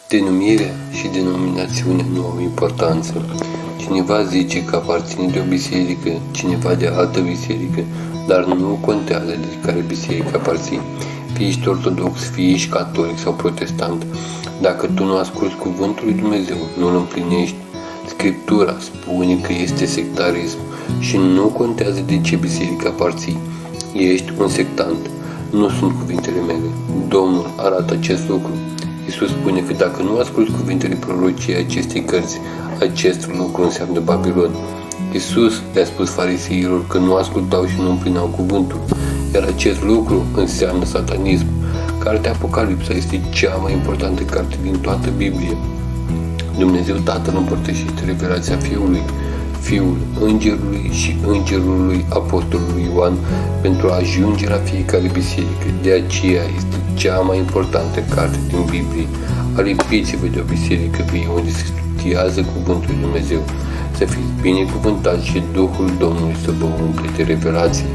Denumirea și denominațiunea nu au importanță. Cineva zice că aparține de o biserică, cineva de altă biserică, dar nu contează de care biserică aparții. Fie ești ortodox, fie ești catolic sau protestant, dacă tu nu asculți cuvântul lui Dumnezeu, nu îl împlinești, Scriptura spune că este sectarism și nu contează de ce biserică aparții. Ești un sectant. Nu sunt cuvintele mele. Domnul arată acest lucru. Iisus spune că dacă nu asculți cuvintele prorociei acestei cărți, acest lucru înseamnă Babilon. Iisus le-a spus fariseilor că nu ascultau și nu împlinau cuvântul, iar acest lucru înseamnă satanism. Cartea Apocalipsa este cea mai importantă carte din toată Biblia. Dumnezeu Tatăl împărtășește revelația Fiul Îngerului și Îngerului Apostolului Ioan pentru a ajunge la fiecare biserică. De aceea este cea mai importantă carte din Biblie. Alipiți-vă de o biserică vie unde se studiază cuvântul lui Dumnezeu. Să fiți binecuvântați și Duhul Domnului să vă umple de revelație.